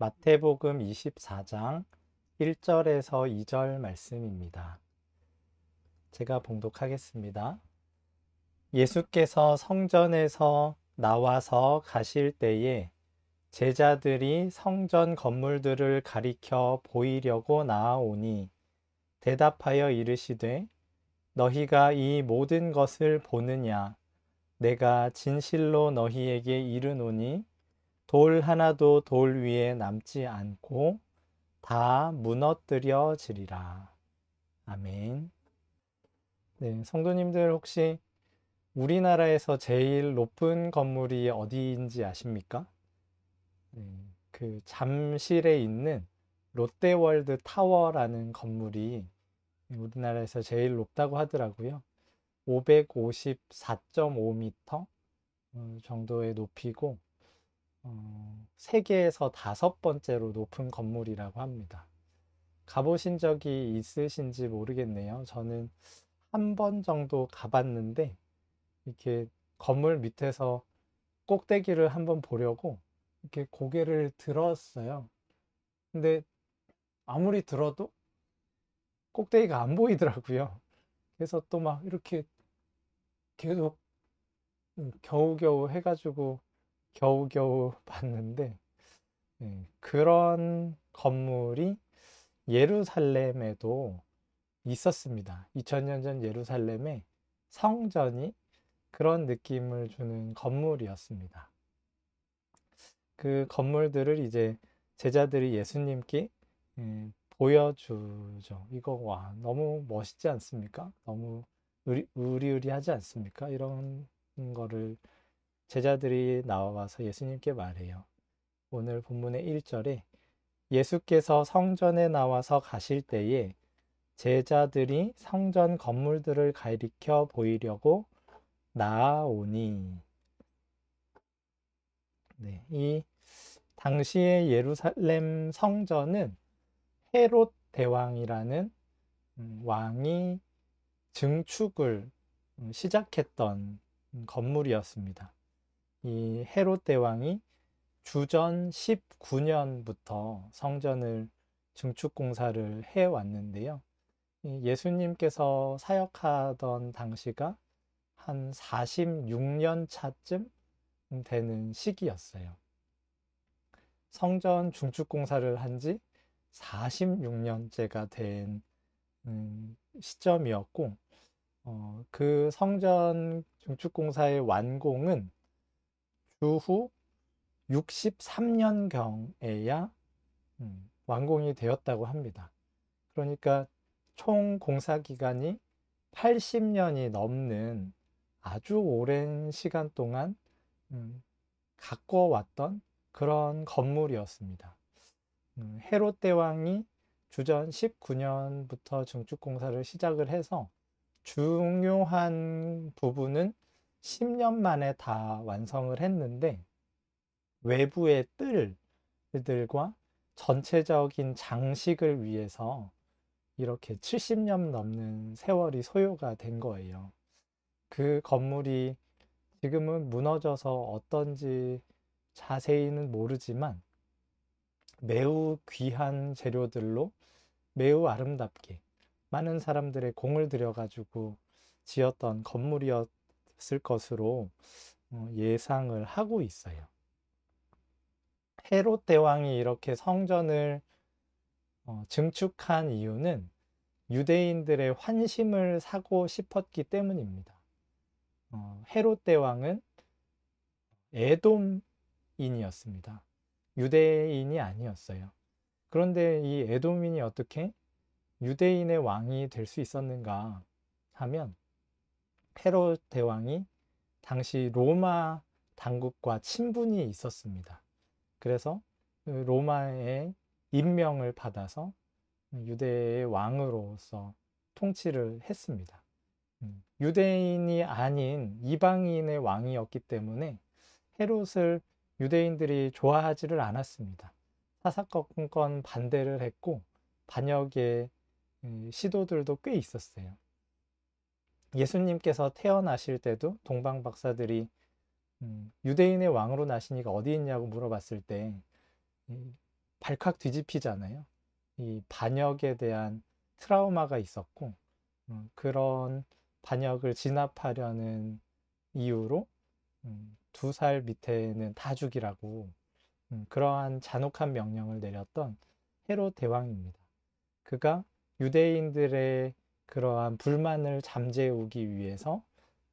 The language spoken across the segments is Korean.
마태복음 24장 1절에서 2절 말씀입니다. 제가 봉독하겠습니다. 예수께서 성전에서 나와서 가실 때에 제자들이 성전 건물들을 가리켜 보이려고 나아오니 대답하여 이르시되 너희가 이 모든 것을 보느냐? 내가 진실로 너희에게 이르노니 돌 하나도 돌 위에 남지 않고 다 무너뜨려지리라. 아멘. 네, 성도님들 혹시 우리나라에서 제일 높은 건물이 어디인지 아십니까? 네, 그 잠실에 있는 롯데월드 타워라는 건물이 우리나라에서 제일 높다고 하더라고요. 554.5m 정도의 높이고 세계에서 5번째로 높은 건물이라고 합니다. 가보신 적이 있으신지 모르겠네요. 저는 한 번 정도 가봤는데 이렇게 건물 밑에서 꼭대기를 한번 보려고 이렇게 고개를 들었어요. 근데 아무리 들어도 꼭대기가 안 보이더라고요. 그래서 또 막 이렇게 계속 겨우겨우 해가지고 겨우겨우 봤는데 그런 건물이 예루살렘에도 있었습니다. 2000년 전 예루살렘에 성전이 그런 느낌을 주는 건물이었습니다. 그 건물들을 이제 제자들이 예수님께 보여주죠. 이거 와 너무 멋있지 않습니까? 너무 의리의리하지 않습니까? 이런 거를 제자들이 나와서 예수님께 말해요. 오늘 본문의 1절에 예수께서 성전에 나와서 가실 때에 제자들이 성전 건물들을 가리켜 보이려고 나아오니. 네, 이 당시의 예루살렘 성전은 헤롯 대왕이라는 왕이 증축을 시작했던 건물이었습니다. 이 헤롯 대왕이 주전 19년부터 성전을 증축 공사를 해왔는데요. 예수님께서 사역하던 당시가 한 46년 차쯤 되는 시기였어요. 성전 중축 공사를 한 지 46년째가 된 시점이었고 그 성전 중축 공사의 완공은 주후 63년경에야 완공이 되었다고 합니다. 그러니까 총 공사 기간이 80년이 넘는 아주 오랜 시간 동안 가꿔왔던 그런 건물이었습니다. 헤롯 대왕이 주전 19년부터 증축 공사를 시작을 해서 중요한 부분은 10년 만에 다 완성을 했는데 외부의 뜰들과 전체적인 장식을 위해서 이렇게 70년 넘는 세월이 소요가 된 거예요. 그 건물이 지금은 무너져서 어떤지 자세히는 모르지만 매우 귀한 재료들로 매우 아름답게 많은 사람들의 공을 들여가지고 지었던 건물이었을 것으로 예상을 하고 있어요. 헤롯 대왕이 이렇게 성전을 증축한 이유는 유대인들의 환심을 사고 싶었기 때문입니다. 헤롯 대왕은 에돔인이었습니다. 유대인이 아니었어요. 그런데 이 에돔인이 어떻게 유대인의 왕이 될 수 있었는가 하면 헤롯 대왕이 당시 로마 당국과 친분이 있었습니다. 그래서 로마의 임명을 받아서 유대의 왕으로서 통치를 했습니다. 유대인이 아닌 이방인의 왕이었기 때문에 헤롯을 유대인들이 좋아하지를 않았습니다. 사사건건 반대를 했고 반역의 시도들도 꽤 있었어요. 예수님께서 태어나실 때도 동방 박사들이 유대인의 왕으로 나시니까 어디 있냐고 물어봤을 때 발칵 뒤집히잖아요. 이 반역에 대한 트라우마가 있었고 그런 반역을 진압하려는 이유로 2살 밑에는 다 죽이라고 그러한 잔혹한 명령을 내렸던 헤롯 대왕입니다. 그가 유대인들의 그러한 불만을 잠재우기 위해서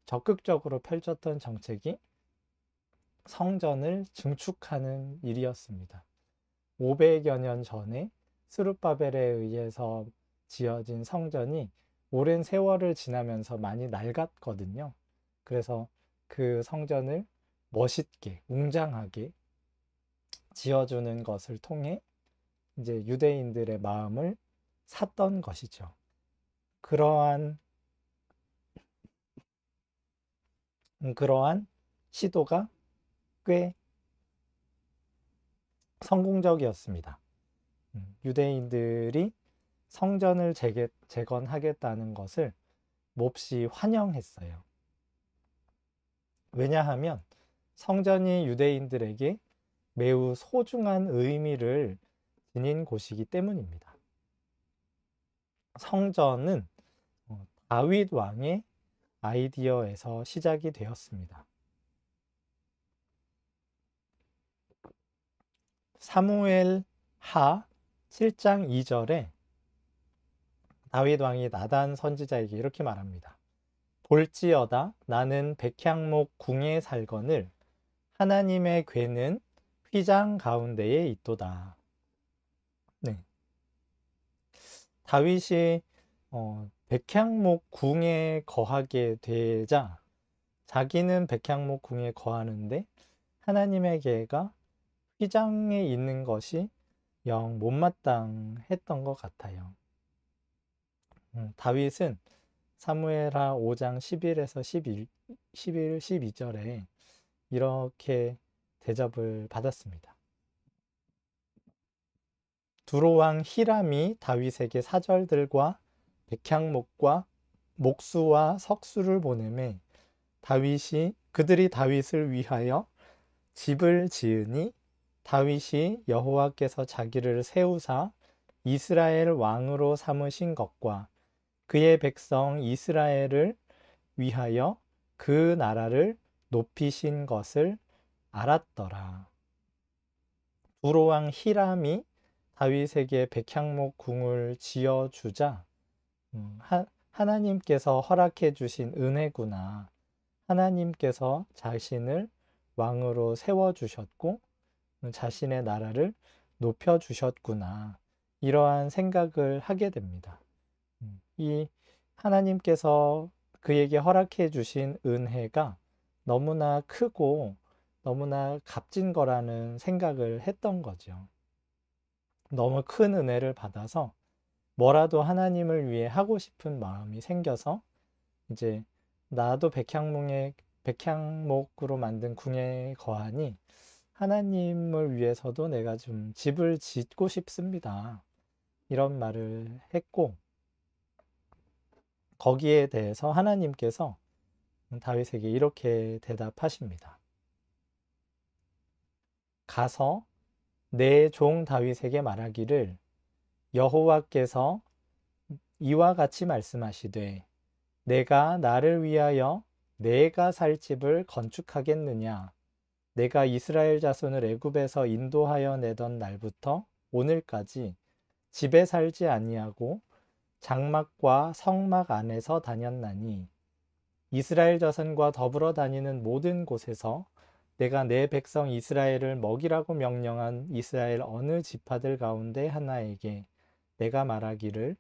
적극적으로 펼쳤던 정책이 성전을 증축하는 일이었습니다. 500여 년 전에 스룹바벨에 의해서 지어진 성전이 오랜 세월을 지나면서 많이 낡았거든요. 그래서 그 성전을 멋있게, 웅장하게 지어주는 것을 통해 이제 유대인들의 마음을 샀던 것이죠. 그러한 시도가 꽤 성공적이었습니다. 유대인들이 성전을 재건하겠다는 것을 몹시 환영했어요. 왜냐하면 성전이 유대인들에게 매우 소중한 의미를 지닌 곳이기 때문입니다. 성전은 다윗 왕의 아이디어에서 시작이 되었습니다. 사무엘 하 7장 2절에 다윗 왕이 나단 선지자에게 이렇게 말합니다. 볼지어다 나는 백향목 궁에 살거늘 하나님의 궤는 휘장 가운데에 있도다. 네. 다윗이 백향목 궁에 거하게 되자 자기는 백향목 궁에 거하는데 하나님의 궤가 휘장에 있는 것이 영 못마땅했던 것 같아요. 다윗은 사무엘하 5장 11에서 12절에 이렇게 대접을 받았습니다. 두로왕 히람이 다윗에게 사절들과 백향목과 목수와 석수를 보내매 그들이 다윗을 위하여 집을 지으니 다윗이 여호와께서 자기를 세우사 이스라엘 왕으로 삼으신 것과 그의 백성 이스라엘을 위하여 그 나라를 높이신 것을 알았더라. 두로왕 히람이 다윗에게 백향목 궁을 지어주자 하나님께서 허락해 주신 은혜구나. 하나님께서 자신을 왕으로 세워주셨고 자신의 나라를 높여주셨구나. 이러한 생각을 하게 됩니다. 이 하나님께서 그에게 허락해 주신 은혜가 너무나 크고 너무나 값진 거라는 생각을 했던 거죠. 너무 큰 은혜를 받아서 뭐라도 하나님을 위해 하고 싶은 마음이 생겨서 이제 나도 백향목으로 만든 궁에 거하니 하나님을 위해서도 내가 좀 집을 짓고 싶습니다. 이런 말을 했고 거기에 대해서 하나님께서 다윗에게 이렇게 대답하십니다. 가서 내 종 다윗에게 말하기를 여호와께서 이와 같이 말씀하시되 내가 나를 위하여 내가 살 집을 건축하겠느냐. 내가 이스라엘 자손을 애굽에서 인도하여 내던 날부터 오늘까지 집에 살지 아니하고 장막과 성막 안에서 다녔나니 이스라엘 자손과 더불어 다니는 모든 곳에서 내가 내 백성 이스라엘을 먹이라고 명령한 이스라엘 어느 지파들 가운데 하나에게 내가 말하기를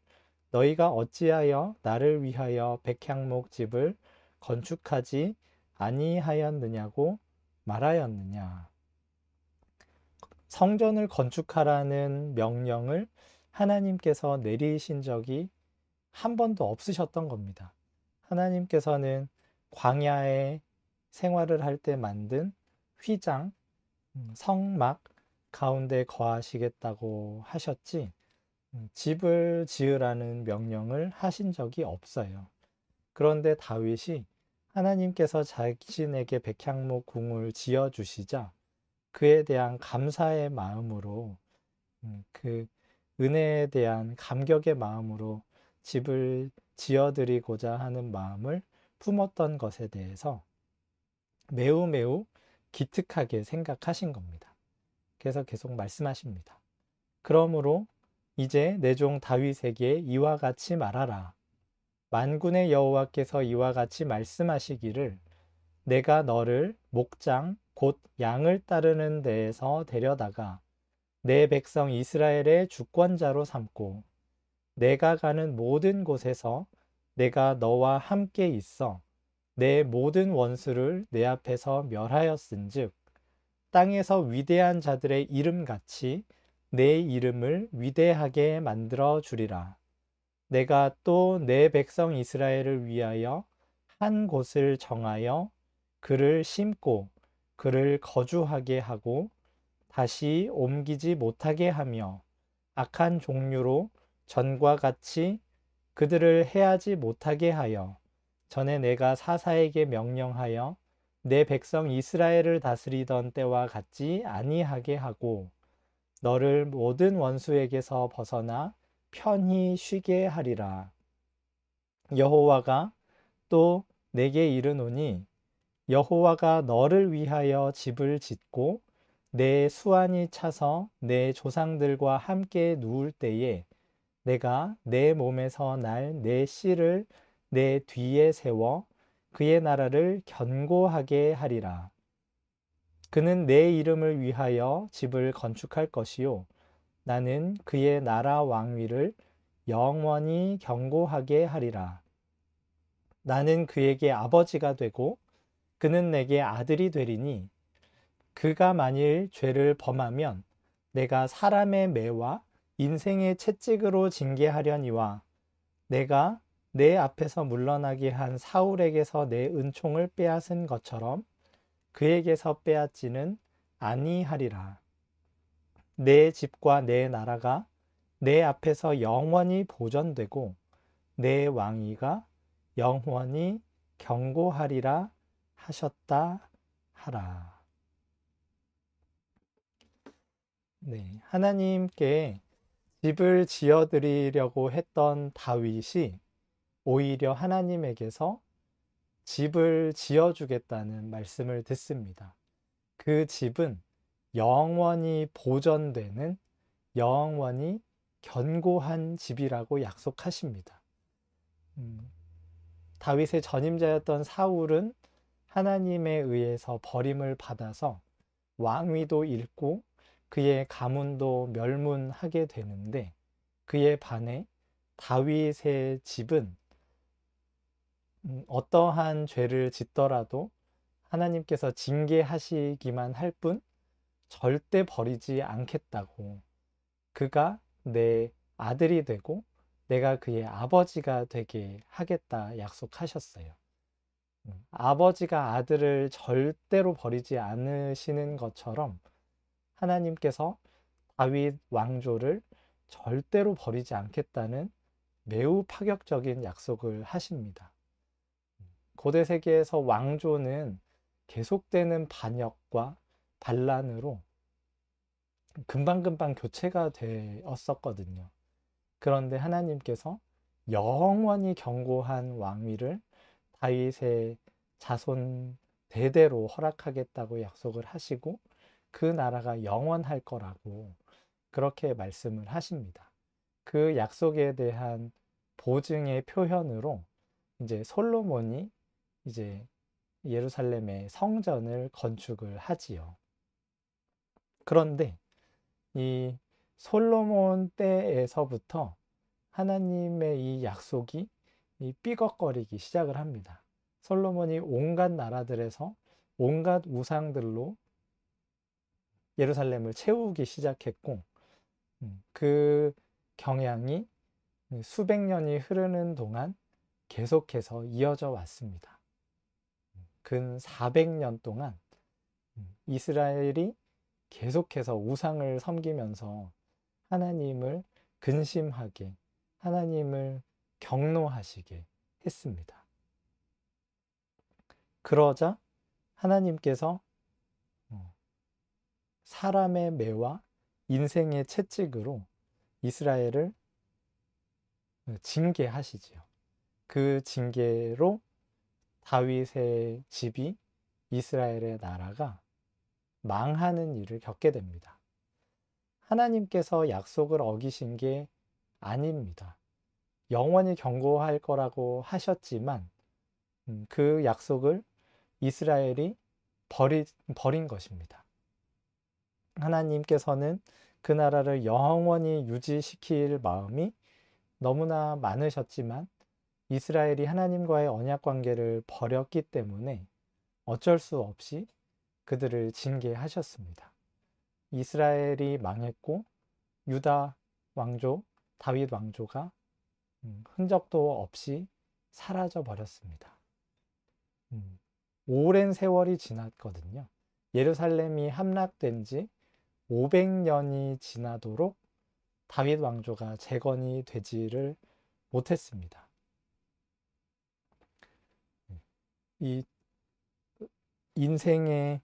너희가 어찌하여 나를 위하여 백향목 집을 건축하지 아니하였느냐고 말하였느냐. 성전을 건축하라는 명령을 하나님께서 내리신 적이 한 번도 없으셨던 겁니다. 하나님께서는 광야에 생활을 할 때 만든 휘장, 성막 가운데 거하시겠다고 하셨지 집을 지으라는 명령을 하신 적이 없어요. 그런데 다윗이 하나님께서 자신에게 백향목 궁을 지어주시자 그에 대한 감사의 마음으로 그 은혜에 대한 감격의 마음으로 집을 지어드리고자 하는 마음을 품었던 것에 대해서 매우 매우 기특하게 생각하신 겁니다. 그래서 계속 말씀하십니다. 그러므로 이제 내 종 다윗에게 이와 같이 말하라. 만군의 여호와께서 이와 같이 말씀하시기를 내가 너를 목장 곧 양을 따르는 데에서 데려다가 내 백성 이스라엘의 주권자로 삼고 내가 가는 모든 곳에서 내가 너와 함께 있어 내 모든 원수를 내 앞에서 멸하였은즉 땅에서 위대한 자들의 이름같이 내 이름을 위대하게 만들어 주리라. 내가 또 내 백성 이스라엘을 위하여 한 곳을 정하여 그를 심고 그를 거주하게 하고 다시 옮기지 못하게 하며 악한 종류로 전과 같이 그들을 해하지 못하게 하여 전에 내가 사사에게 명령하여 내 백성 이스라엘을 다스리던 때와 같지 아니하게 하고 너를 모든 원수에게서 벗어나 편히 쉬게 하리라. 여호와가 또 내게 이르노니 여호와가 너를 위하여 집을 짓고 내 수완이 차서 내 조상들과 함께 누울 때에 내가 내 몸에서 날 내 씨를 내 뒤에 세워 그의 나라를 견고하게 하리라. 그는 내 이름을 위하여 집을 건축할 것이요 나는 그의 나라 왕위를 영원히 견고하게 하리라. 나는 그에게 아버지가 되고 그는 내게 아들이 되리니 그가 만일 죄를 범하면 내가 사람의 매와 인생의 채찍으로 징계하려니와 내가 내 앞에서 물러나게 한 사울에게서 내 은총을 빼앗은 것처럼 그에게서 빼앗지는 아니하리라. 내 집과 내 나라가 내 앞에서 영원히 보존되고 내 왕위가 영원히 견고하리라 하셨다 하라. 네, 하나님께 집을 지어드리려고 했던 다윗이 오히려 하나님에게서 집을 지어주겠다는 말씀을 듣습니다. 그 집은 영원히 보존되는 영원히 견고한 집이라고 약속하십니다. 다윗의 전임자였던 사울은 하나님에 의해서 버림을 받아서 왕위도 잃고 그의 가문도 멸문하게 되는데 그에 반해 다윗의 집은 어떠한 죄를 짓더라도 하나님께서 징계하시기만 할 뿐 절대 버리지 않겠다고 그가 내 아들이 되고 내가 그의 아버지가 되게 하겠다 약속하셨어요. 아버지가 아들을 절대로 버리지 않으시는 것처럼 하나님께서 다윗 왕조를 절대로 버리지 않겠다는 매우 파격적인 약속을 하십니다. 고대 세계에서 왕조는 계속되는 반역과 반란으로 금방금방 교체가 되었었거든요. 그런데 하나님께서 영원히 견고한 왕위를 다윗의 자손 대대로 허락하겠다고 약속을 하시고 그 나라가 영원할 거라고 그렇게 말씀을 하십니다. 그 약속에 대한 보증의 표현으로 이제 솔로몬이 이제 예루살렘의 성전을 건축을 하지요. 그런데 이 솔로몬 때에서부터 하나님의 이 약속이 삐걱거리기 시작을 합니다. 솔로몬이 온갖 나라들에서 온갖 우상들로 예루살렘을 채우기 시작했고 그 경향이 수백 년이 흐르는 동안 계속해서 이어져 왔습니다. 근 400년 동안 이스라엘이 계속해서 우상을 섬기면서 하나님을 근심하게, 하나님을 경노하시게 했습니다. 그러자 하나님께서 사람의 매와 인생의 채찍으로 이스라엘을 징계하시지요. 그 징계로 다윗의 집이, 이스라엘의 나라가 망하는 일을 겪게 됩니다. 하나님께서 약속을 어기신 게 아닙니다. 영원히 경고할 거라고 하셨지만 그 약속을 이스라엘이 버린 것입니다. 하나님께서는 그 나라를 영원히 유지시킬 마음이 너무나 많으셨지만 이스라엘이 하나님과의 언약 관계를 버렸기 때문에 어쩔 수 없이 그들을 징계하셨습니다. 이스라엘이 망했고 유다 왕조, 다윗 왕조가 흔적도 없이 사라져 버렸습니다. 오랜 세월이 지났거든요. 예루살렘이 함락된 지 500년이 지나도록 다윗 왕조가 재건이 되지를 못했습니다. 이 인생의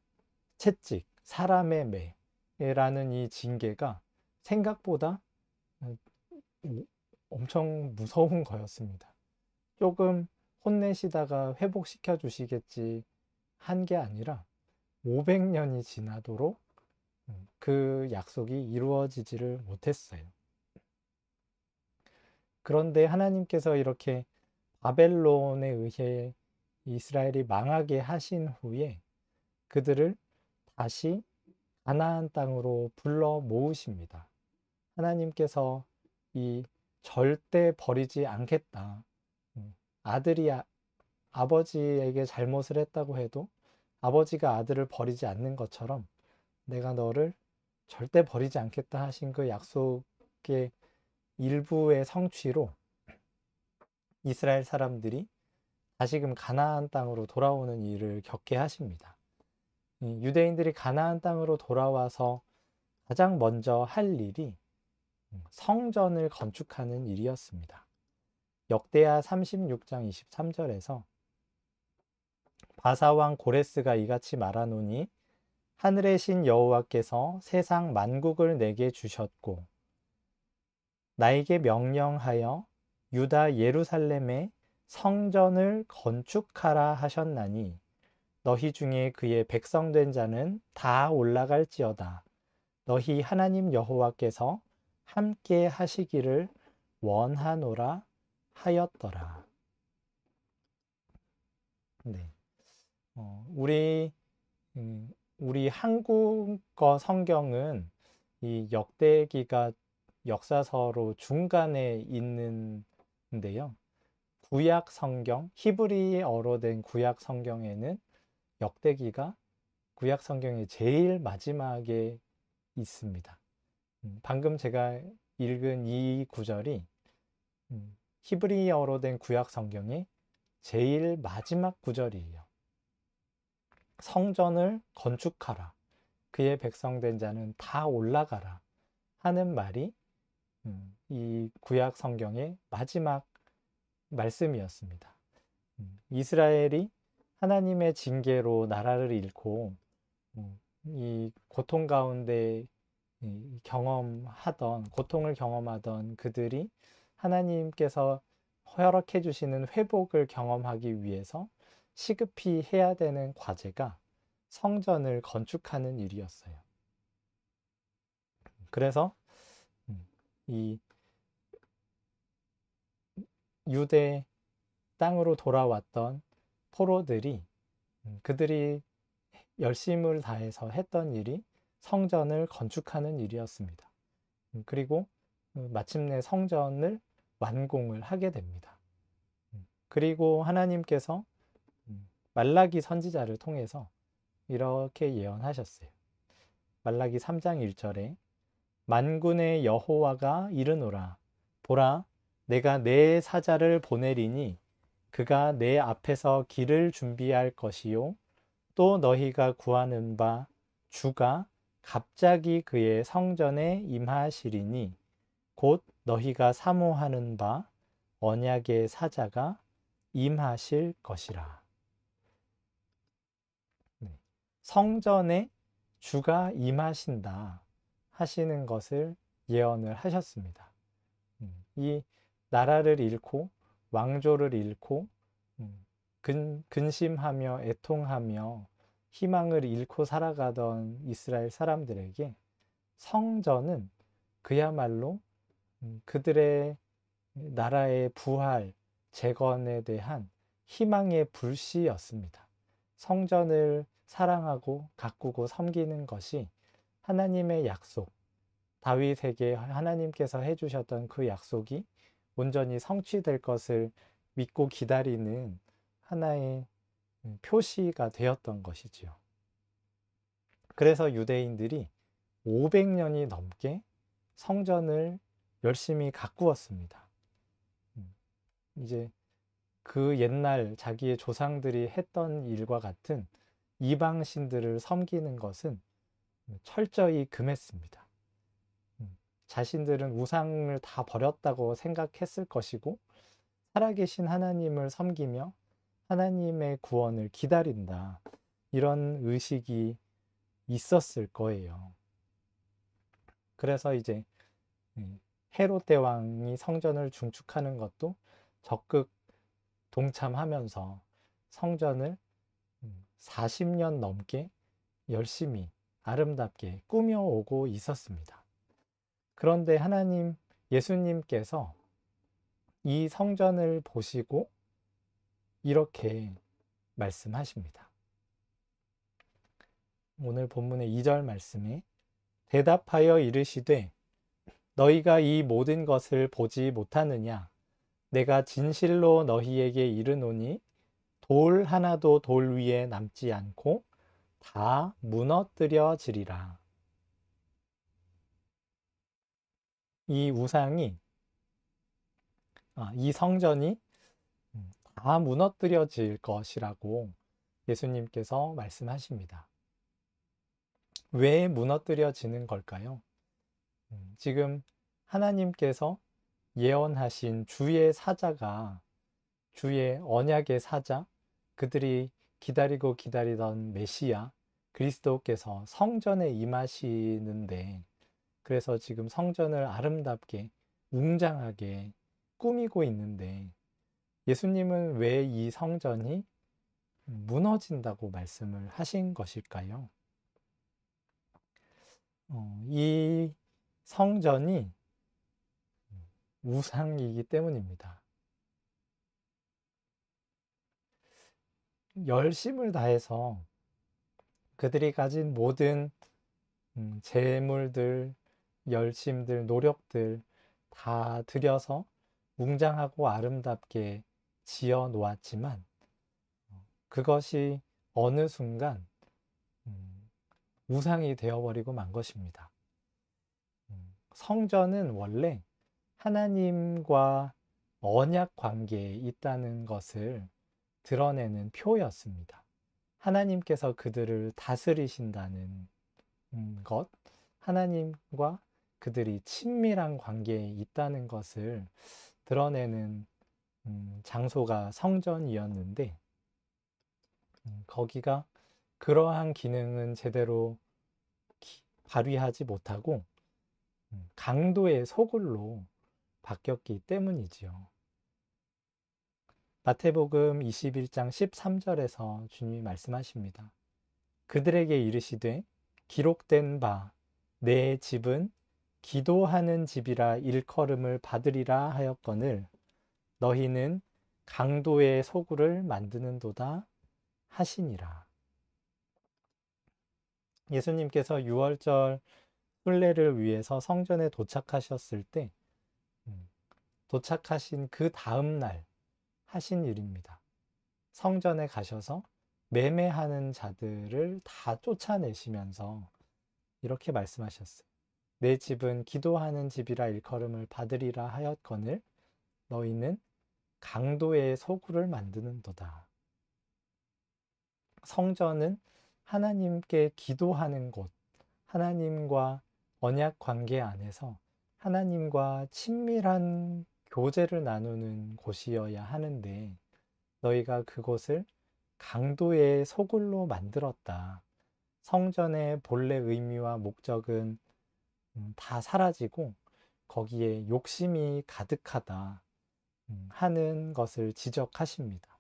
채찍, 사람의 매라는 이 징계가 생각보다 엄청 무서운 거였습니다. 조금 혼내시다가 회복시켜 주시겠지 한 게 아니라 500년이 지나도록 그 약속이 이루어지지를 못했어요. 그런데 하나님께서 이렇게 바벨론에 의해 이스라엘이 망하게 하신 후에 그들을 다시 가나안 땅으로 불러 모으십니다. 하나님께서 이 절대 버리지 않겠다. 아들이 아버지에게 잘못을 했다고 해도 아버지가 아들을 버리지 않는 것처럼 내가 너를 절대 버리지 않겠다 하신 그 약속의 일부의 성취로 이스라엘 사람들이 다시금 가나안 땅으로 돌아오는 일을 겪게 하십니다. 유대인들이 가나안 땅으로 돌아와서 가장 먼저 할 일이 성전을 건축하는 일이었습니다. 역대하 36장 23절에서 바사왕 고레스가 이같이 말하노니 하늘의 신 여호와께서 세상 만국을 내게 주셨고 나에게 명령하여 유다 예루살렘에 성전을 건축하라 하셨나니 너희 중에 그의 백성된 자는 다 올라갈지어다. 너희 하나님 여호와께서 함께 하시기를 원하노라 하였더라. 네. 우리 한국어 성경은 이 역대기가 역사서로 중간에 있는데요. 구약 성경, 히브리어로 된 구약 성경에는 역대기가 구약 성경의 제일 마지막에 있습니다. 방금 제가 읽은 이 구절이 히브리어로 된 구약 성경의 제일 마지막 구절이에요. 성전을 건축하라. 그의 백성된 자는 다 올라가라. 하는 말이 이 구약 성경의 마지막 말씀이었습니다. 이스라엘이 하나님의 징계로 나라를 잃고 이 고통 가운데 고통을 경험하던 그들이 하나님께서 허락해 주시는 회복을 경험하기 위해서 시급히 해야 되는 과제가 성전을 건축하는 일이었어요. 그래서 이 유대 땅으로 돌아왔던 포로들이 그들이 열심을 다해서 했던 일이 성전을 건축하는 일이었습니다. 그리고 마침내 성전을 완공을 하게 됩니다. 그리고 하나님께서 말라기 선지자를 통해서 이렇게 예언하셨어요. 말라기 3장 1절에 만군의 여호와가 이르노라 보라 내가 내 사자를 보내리니 그가 내 앞에서 길을 준비할 것이요 또 너희가 구하는 바 주가 갑자기 그의 성전에 임하시리니 곧 너희가 사모하는 바 언약의 사자가 임하실 것이라. 성전에 주가 임하신다 하시는 것을 예언을 하셨습니다. 이 나라를 잃고 왕조를 잃고 근심하며 애통하며 희망을 잃고 살아가던 이스라엘 사람들에게 성전은 그야말로 그들의 나라의 부활, 재건에 대한 희망의 불씨였습니다. 성전을 사랑하고 가꾸고 섬기는 것이 하나님의 약속, 다윗에게 하나님께서 해주셨던 그 약속이 온전히 성취될 것을 믿고 기다리는 하나의 표시가 되었던 것이지요. 그래서 유대인들이 500년이 넘게 성전을 열심히 가꾸었습니다. 이제 그 옛날 자기의 조상들이 했던 일과 같은 이방신들을 섬기는 것은 철저히 금했습니다. 자신들은 우상을 다 버렸다고 생각했을 것이고 살아계신 하나님을 섬기며 하나님의 구원을 기다린다. 이런 의식이 있었을 거예요. 그래서 이제 헤롯 대왕이 성전을 중축하는 것도 적극 동참하면서 성전을 40년 넘게 열심히 아름답게 꾸며오고 있었습니다. 그런데 하나님, 예수님께서 이 성전을 보시고 이렇게 말씀하십니다. 오늘 본문의 2절 말씀에 대답하여 이르시되 너희가 이 모든 것을 보지 못하느냐? 내가 진실로 너희에게 이르노니 돌 하나도 돌 위에 남지 않고 다 무너뜨려지리라. 이 우상이, 이 성전이 다 무너뜨려질 것이라고 예수님께서 말씀하십니다. 왜 무너뜨려지는 걸까요? 지금 하나님께서 예언하신 주의 사자가, 주의 언약의 사자, 그들이 기다리고 기다리던 메시아 그리스도께서 성전에 임하시는데, 그래서 지금 성전을 아름답게 웅장하게 꾸미고 있는데 예수님은 왜 이 성전이 무너진다고 말씀을 하신 것일까요? 이 성전이 우상이기 때문입니다. 열심을 다해서 그들이 가진 모든 재물들, 열심들, 노력들 다 들여서 웅장하고 아름답게 지어 놓았지만 그것이 어느 순간 우상이 되어버리고 만 것입니다. 성전은 원래 하나님과 언약 관계에 있다는 것을 드러내는 표였습니다. 하나님께서 그들을 다스리신다는 것, 하나님과 그들이 친밀한 관계에 있다는 것을 드러내는 장소가 성전이었는데 거기가 그러한 기능은 제대로 발휘하지 못하고 강도의 소굴로 바뀌었기 때문이지요. 마태복음 21장 13절에서 주님이 말씀하십니다. 그들에게 이르시되 기록된 바 내 집은 기도하는 집이라 일컬음을 받으리라 하였거늘 너희는 강도의 소굴을 만드는도다 하시니라. 예수님께서 유월절 순례를 위해서 성전에 도착하셨을 때 도착하신 그 다음 날 하신 일입니다. 성전에 가셔서 매매하는 자들을 다 쫓아내시면서 이렇게 말씀하셨어요. 내 집은 기도하는 집이라 일컬음을 받으리라 하였거늘 너희는 강도의 소굴을 만드는도다. 성전은 하나님께 기도하는 곳, 하나님과 언약 관계 안에서 하나님과 친밀한 교제를 나누는 곳이어야 하는데 너희가 그곳을 강도의 소굴로 만들었다. 성전의 본래 의미와 목적은 다 사라지고 거기에 욕심이 가득하다 하는 것을 지적하십니다.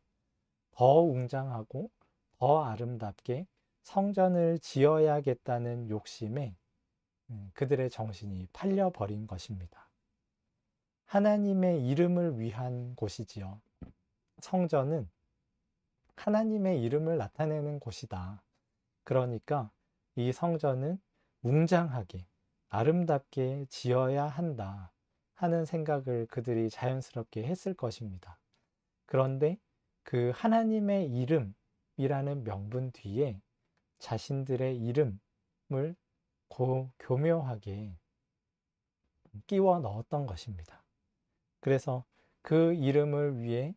더 웅장하고 더 아름답게 성전을 지어야겠다는 욕심에 그들의 정신이 팔려버린 것입니다. 하나님의 이름을 위한 곳이지요. 성전은 하나님의 이름을 나타내는 곳이다. 그러니까 이 성전은 웅장하게 아름답게 지어야 한다 하는 생각을 그들이 자연스럽게 했을 것입니다. 그런데 그 하나님의 이름이라는 명분 뒤에 자신들의 이름을 교묘하게 끼워 넣었던 것입니다. 그래서 그 이름을 위해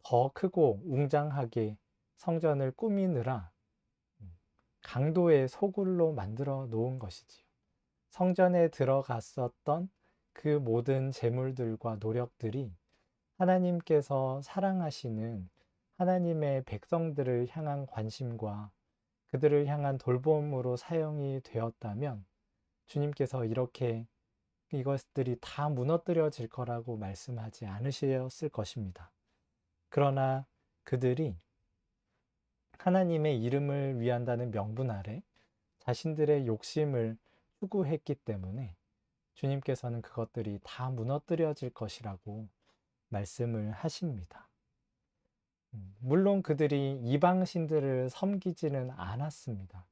더 크고 웅장하게 성전을 꾸미느라 강도의 소굴로 만들어 놓은 것이지요. 성전에 들어갔었던 그 모든 재물들과 노력들이 하나님께서 사랑하시는 하나님의 백성들을 향한 관심과 그들을 향한 돌봄으로 사용이 되었다면 주님께서 이렇게 이것들이 다 무너뜨려질 거라고 말씀하지 않으셨을 것입니다. 그러나 그들이 하나님의 이름을 위한다는 명분 아래 자신들의 욕심을 추구했기 때문에 주님께서는 그것들이 다 무너뜨려질 것이라고 말씀을 하십니다. 물론 그들이 이방신들을 섬기지는 않았습니다.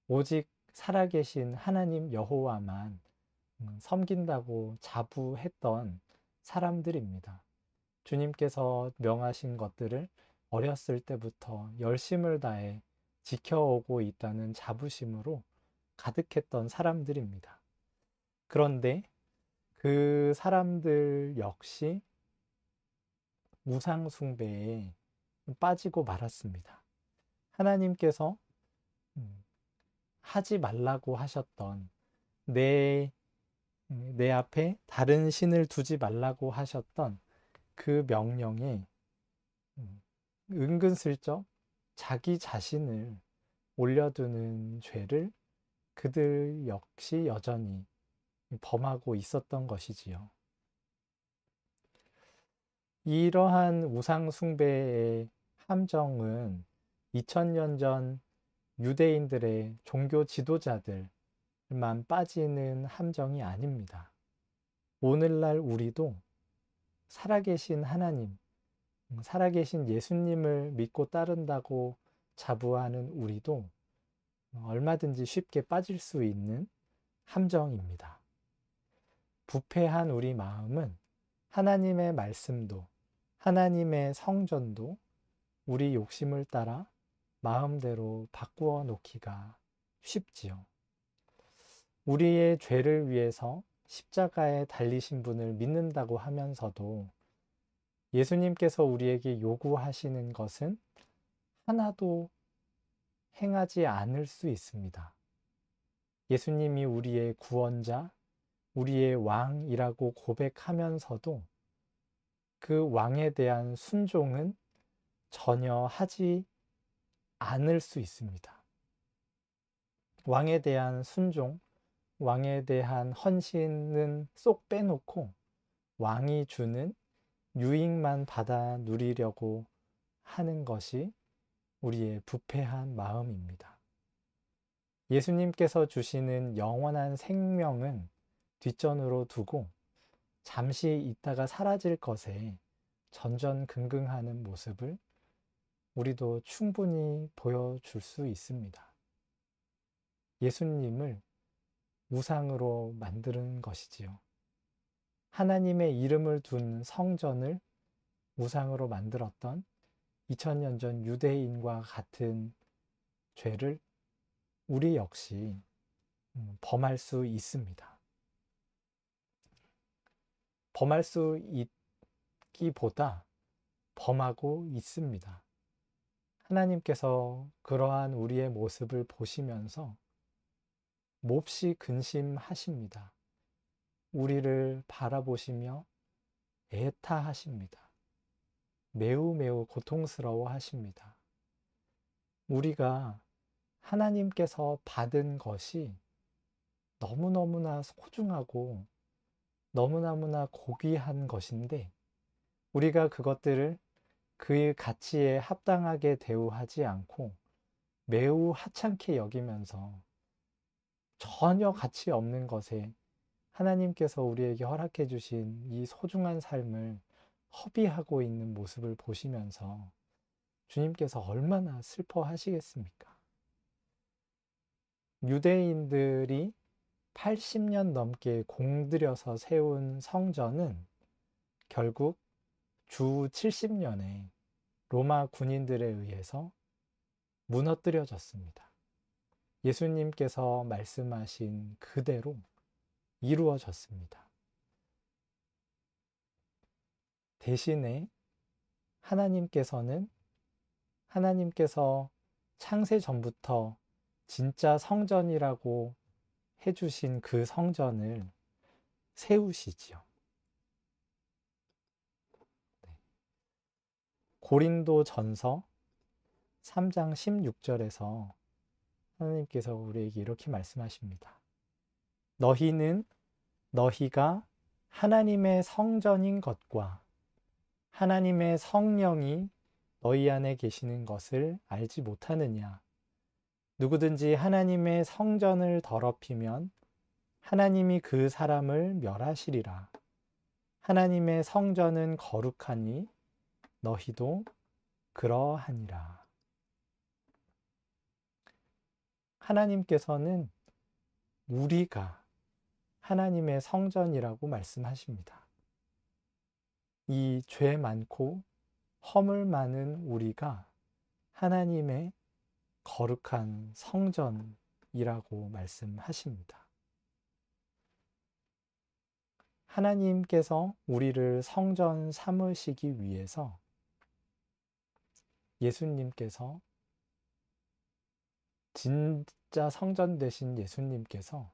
오직 살아계신 하나님 여호와만 섬긴다고 자부했던 사람들입니다. 주님께서 명하신 것들을 어렸을 때부터 열심을 다해 지켜오고 있다는 자부심으로 가득했던 사람들입니다. 그런데 그 사람들 역시 우상 숭배에 빠지고 말았습니다. 하나님께서 하지 말라고 하셨던 내 앞에 다른 신을 두지 말라고 하셨던 그 명령에 은근슬쩍 자기 자신을 올려두는 죄를 그들 역시 여전히 범하고 있었던 것이지요. 이러한 우상 숭배의 함정은 2000년 전 유대인들의 종교 지도자들만 빠지는 함정이 아닙니다. 오늘날 우리도 살아계신 하나님, 살아계신 예수님을 믿고 따른다고 자부하는 우리도 얼마든지 쉽게 빠질 수 있는 함정입니다. 부패한 우리 마음은 하나님의 말씀도 하나님의 성전도 우리 욕심을 따라 마음대로 바꾸어 놓기가 쉽지요. 우리의 죄를 위해서 십자가에 달리신 분을 믿는다고 하면서도 예수님께서 우리에게 요구하시는 것은 하나도 행하지 않을 수 있습니다. 예수님이 우리의 구원자, 우리의 왕이라고 고백하면서도 그 왕에 대한 순종은 전혀 하지 않을 수 있습니다. 왕에 대한 순종, 왕에 대한 헌신은 쏙 빼놓고 왕이 주는 유익만 받아 누리려고 하는 것이 우리의 부패한 마음입니다. 예수님께서 주시는 영원한 생명은 뒷전으로 두고 잠시 있다가 사라질 것에 전전긍긍하는 모습을 우리도 충분히 보여줄 수 있습니다. 예수님을 우상으로 만드는 것이지요. 하나님의 이름을 둔 성전을 우상으로 만들었던 2000년 전 유대인과 같은 죄를 우리 역시 범할 수 있습니다. 범할 수 있기보다 범하고 있습니다. 하나님께서 그러한 우리의 모습을 보시면서 몹시 근심하십니다. 우리를 바라보시며 애타하십니다. 매우 매우 고통스러워 하십니다. 우리가 하나님께서 받은 것이 너무너무나 소중하고 너무너무나 고귀한 것인데 우리가 그것들을 그 가치에 합당하게 대우하지 않고 매우 하찮게 여기면서 전혀 가치 없는 것에 하나님께서 우리에게 허락해 주신 이 소중한 삶을 허비하고 있는 모습을 보시면서 주님께서 얼마나 슬퍼하시겠습니까? 유대인들이 80년 넘게 공들여서 세운 성전은 결국 주 70년에 로마 군인들에 의해서 무너뜨려졌습니다. 예수님께서 말씀하신 그대로 이루어졌습니다. 대신에 하나님께서 창세 전부터 진짜 성전이라고 해주신 그 성전을 세우시지요. 고린도 전서 3장 16절에서 하나님께서 우리에게 이렇게 말씀하십니다. 너희가 하나님의 성전인 것과 하나님의 성령이 너희 안에 계시는 것을 알지 못하느냐? 누구든지 하나님의 성전을 더럽히면 하나님이 그 사람을 멸하시리라. 하나님의 성전은 거룩하니 너희도 그러하니라. 하나님께서는 우리가 하나님의 성전이라고 말씀하십니다. 이 죄 많고 허물 많은 우리가 하나님의 거룩한 성전이라고 말씀하십니다. 하나님께서 우리를 성전 삼으시기 위해서 예수님께서 진짜 성전 되신 예수님께서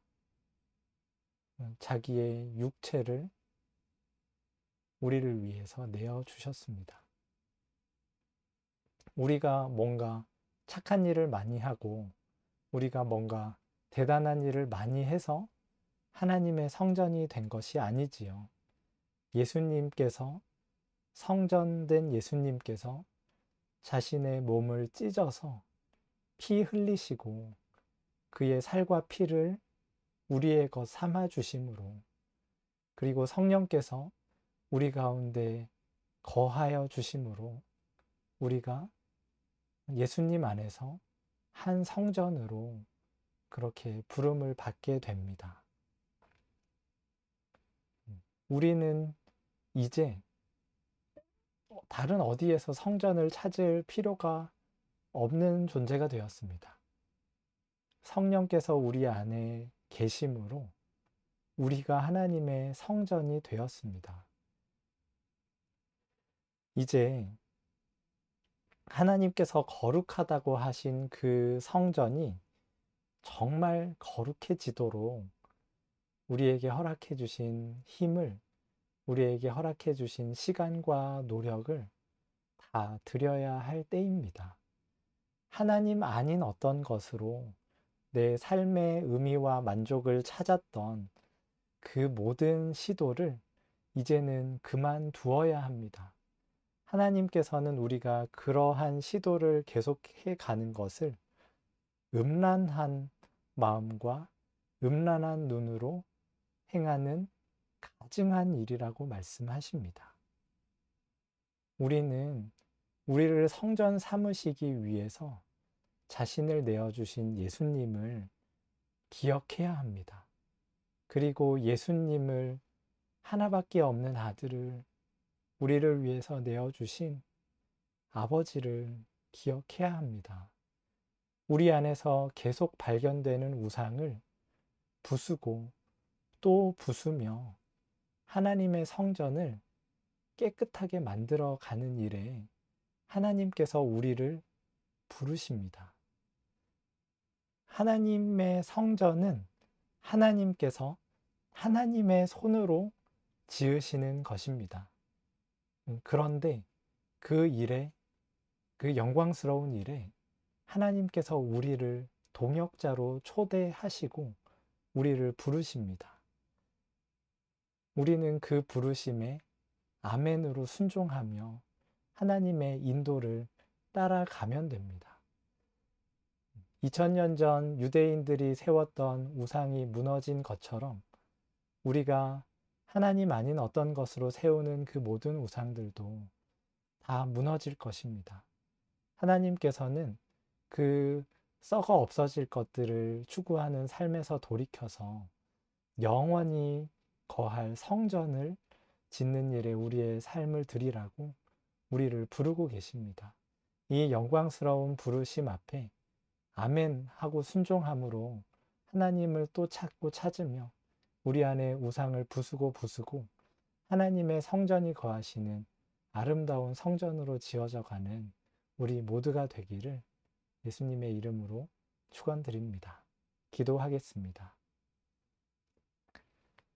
자기의 육체를 우리를 위해서 내어주셨습니다. 우리가 뭔가 착한 일을 많이 하고 우리가 뭔가 대단한 일을 많이 해서 하나님의 성전이 된 것이 아니지요. 예수님께서 성전된 예수님께서 자신의 몸을 찢어서 피 흘리시고 그의 살과 피를 우리의 것 삼아 주심으로 그리고 성령께서 우리 가운데 거하여 주심으로 우리가 예수님 안에서 한 성전으로 그렇게 부름을 받게 됩니다. 우리는 이제 다른 어디에서 성전을 찾을 필요가 없는 존재가 되었습니다. 성령께서 우리 안에 계심으로 우리가 하나님의 성전이 되었습니다. 이제 하나님께서 거룩하다고 하신 그 성전이 정말 거룩해지도록 우리에게 허락해 주신 힘을, 우리에게 허락해 주신 시간과 노력을 다 드려야 할 때입니다. 하나님 아닌 어떤 것으로 내 삶의 의미와 만족을 찾았던 그 모든 시도를 이제는 그만두어야 합니다. 하나님께서는 우리가 그러한 시도를 계속해 가는 것을 음란한 마음과 음란한 눈으로 행하는 가증한 일이라고 말씀하십니다. 우리는 우리를 성전 삼으시기 위해서 자신을 내어주신 예수님을 기억해야 합니다. 그리고 예수님을 하나밖에 없는 아들을 우리를 위해서 내어주신 아버지를 기억해야 합니다. 우리 안에서 계속 발견되는 우상을 부수고 또 부수며 하나님의 성전을 깨끗하게 만들어 가는 일에 하나님께서 우리를 부르십니다. 하나님의 성전은 하나님께서 하나님의 손으로 지으시는 것입니다. 그런데 그 일에, 그 영광스러운 일에 하나님께서 우리를 동역자로 초대하시고 우리를 부르십니다. 우리는 그 부르심에 아멘으로 순종하며 하나님의 인도를 따라가면 됩니다. 2000년 전 유대인들이 세웠던 우상이 무너진 것처럼 우리가 하나님 아닌 어떤 것으로 세우는 그 모든 우상들도 다 무너질 것입니다. 하나님께서는 그 썩어 없어질 것들을 추구하는 삶에서 돌이켜서 영원히 거할 성전을 짓는 일에 우리의 삶을 드리라고 우리를 부르고 계십니다. 이 영광스러운 부르심 앞에 아멘 하고 순종함으로 하나님을 또 찾고 찾으며 우리 안에 우상을 부수고 하나님의 성전이 거하시는 아름다운 성전으로 지어져 가는 우리 모두가 되기를 예수님의 이름으로 축원드립니다. 기도하겠습니다.